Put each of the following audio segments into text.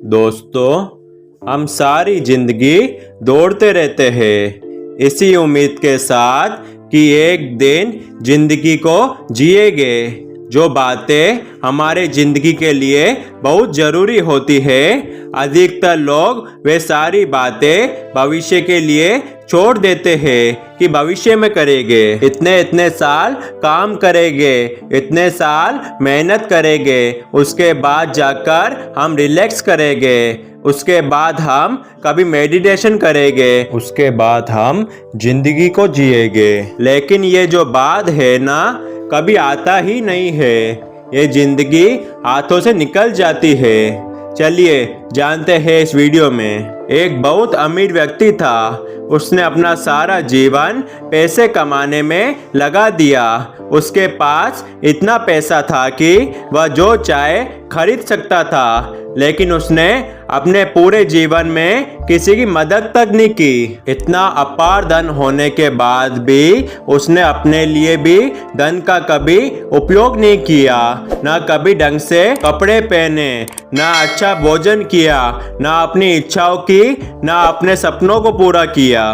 दोस्तों, हम सारी जिंदगी दौड़ते रहते हैं इसी उम्मीद के साथ कि एक दिन जिंदगी को जिएंगे। जो बातें हमारे जिंदगी के लिए बहुत ज़रूरी होती है, अधिकतर लोग वे सारी बातें भविष्य के लिए छोड़ देते हैं कि भविष्य में करेंगे, इतने साल काम करेंगे, इतने साल मेहनत करेंगे, उसके बाद जाकर हम रिलैक्स करेंगे, उसके बाद हम कभी मेडिटेशन करेंगे, उसके बाद हम जिंदगी को जिएंगे। लेकिन ये जो बात है ना, कभी आता ही नहीं है। ये जिंदगी हाथों से निकल जाती है। चलिए जानते हैं इस वीडियो में। एक बहुत अमीर व्यक्ति था। उसने अपना सारा जीवन पैसे कमाने में लगा दिया। उसके पास इतना पैसा था कि वह जो चाहे खरीद सकता था, लेकिन उसने अपने पूरे जीवन में किसी की मदद तक नहीं की। इतना अपार धन होने के बाद भी उसने अपने लिए भी धन का कभी उपयोग नहीं किया। ना कभी ढंग से कपड़े पहने, ना अच्छा भोजन किया, ना अपनी इच्छाओं की, ना अपने सपनों को पूरा किया।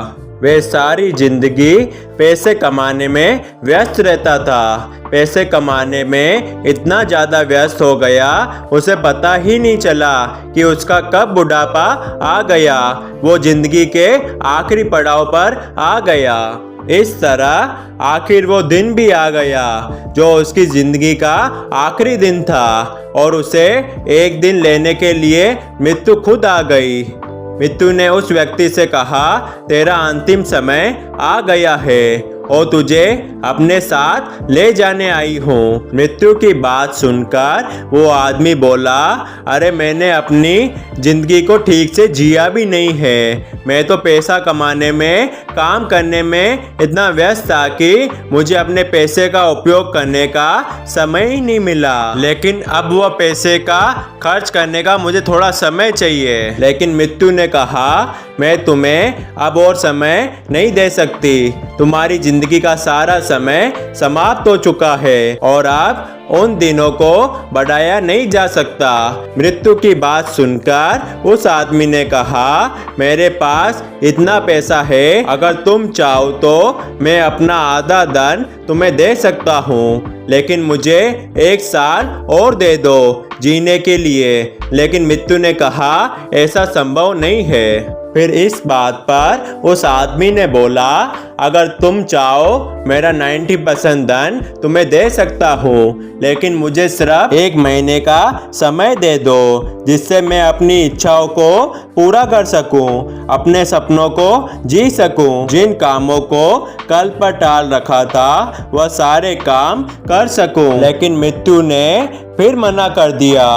वे सारी जिंदगी पैसे कमाने में व्यस्त रहता था। पैसे कमाने में इतना ज़्यादा व्यस्त हो गया, उसे पता ही नहीं चला कि उसका कब बुढ़ापा आ गया। वो जिंदगी के आखिरी पड़ाव पर आ गया। इस तरह आखिर वो दिन भी आ गया जो उसकी जिंदगी का आखिरी दिन था, और उसे एक दिन लेने के लिए मृत्यु खुद आ गई। मृत्यु ने उस व्यक्ति से कहा, तेरा अंतिम समय आ गया है और तुझे अपने साथ ले जाने आई हूँ। मृत्यु की बात सुनकर वो आदमी बोला, अरे मैंने अपनी जिंदगी को ठीक से जिया भी नहीं है। मैं तो पैसा कमाने में, काम करने में इतना व्यस्त था कि मुझे अपने पैसे का उपयोग करने का समय ही नहीं मिला। लेकिन अब वह पैसे का खर्च करने का मुझे थोड़ा समय चाहिए। लेकिन मृत्यु ने कहा, मैं तुम्हें अब और समय नहीं दे सकती। तुम्हारी जिंदगी का सारा समय समाप्त हो चुका है और अब उन दिनों को बढ़ाया नहीं जा सकता। मृत्यु की बात सुनकर उस आदमी ने कहा, मेरे पास इतना पैसा है, अगर तुम चाहो तो मैं अपना आधा धन तुम्हें दे सकता हूँ, लेकिन मुझे 1 साल और दे दो जीने के लिए। लेकिन मृत्यु ने कहा, ऐसा संभव नहीं है। फिर इस बात पर उस आदमी ने बोला, अगर तुम चाहो मेरा 90% धन तुम्हें दे सकता हूँ, लेकिन मुझे सिर्फ 1 महीने का समय दे दो, जिससे मैं अपनी इच्छाओं को पूरा कर सकूं, अपने सपनों को जी सकूं, जिन कामों को कल पर टाल रखा था वह सारे काम कर सकूं। लेकिन मृत्यु ने फिर मना कर दिया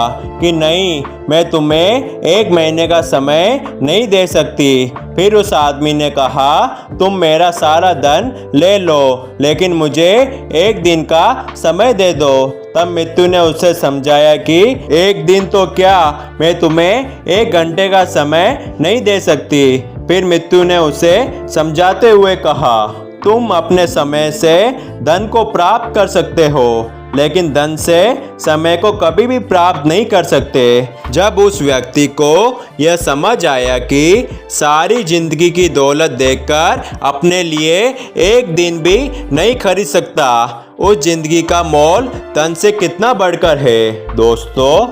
कि नहीं, मैं तुम्हें 1 महीने का समय नहीं दे सकती। फिर उस आदमी ने कहा, तुम मेरा सारा धन ले लो, लेकिन मुझे 1 दिन का समय दे दो। तब मृत्यु ने उसे समझाया कि 1 दिन तो क्या, मैं तुम्हें 1 घंटे का समय नहीं दे सकती। फिर मृत्यु ने उसे समझाते हुए कहा, तुम अपने समय से धन को प्राप्त कर सकते हो, लेकिन धन से समय को कभी भी प्राप्त नहीं कर सकते। जब उस व्यक्ति को यह समझ आया कि सारी जिंदगी की दौलत देखकर अपने लिए 1 दिन भी नहीं खरीद सकता, उस जिंदगी का मोल धन से कितना बढ़कर है। दोस्तों,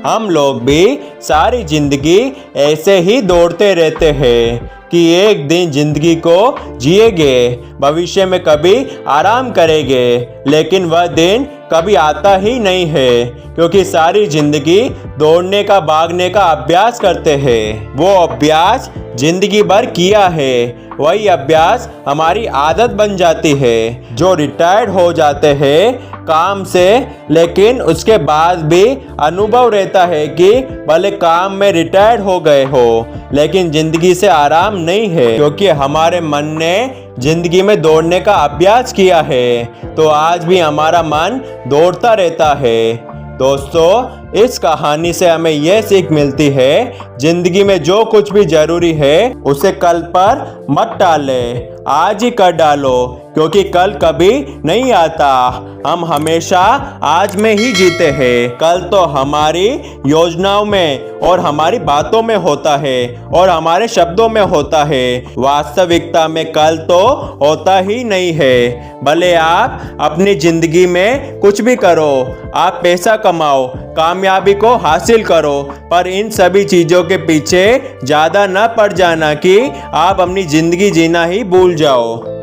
हम लोग भी सारी जिंदगी ऐसे ही दौड़ते रहते हैं कि एक दिन जिंदगी को जिएंगे, भविष्य में कभी आराम करेंगे, लेकिन वह दिन कभी आता ही नहीं है, क्योंकि सारी जिंदगी दौड़ने का, भागने का अभ्यास करते हैं। वो अभ्यास जिंदगी भर किया है, वही अभ्यास हमारी आदत बन जाती है। जो रिटायर्ड हो जाते हैं काम से, लेकिन उसके बाद भी अनुभव रहता है कि भले काम में रिटायर्ड हो गए हो, लेकिन जिंदगी से आराम नहीं है, क्योंकि हमारे मन ने जिंदगी में दौड़ने का अभ्यास किया है। तो आज भी हमारा मन दौड़ता रहता है। दोस्तों, इस कहानी से हमें यह सीख मिलती है, जिंदगी में जो कुछ भी जरूरी है उसे कल पर मत टाले, आज ही कर डालो, क्योंकि कल कभी नहीं आता। हम हमेशा आज में ही जीते हैं। कल तो हमारी योजनाओं में और हमारी बातों में होता है और हमारे शब्दों में होता है। वास्तविकता में कल तो होता ही नहीं है। भले आप अपनी जिंदगी में कुछ भी करो, आप पैसा कमाओ, कामयाबी को हासिल करो, पर इन सभी चीजों के पीछे ज्यादा न पड़ जाना कि आप अपनी जिंदगी जीना ही भूल जाओ।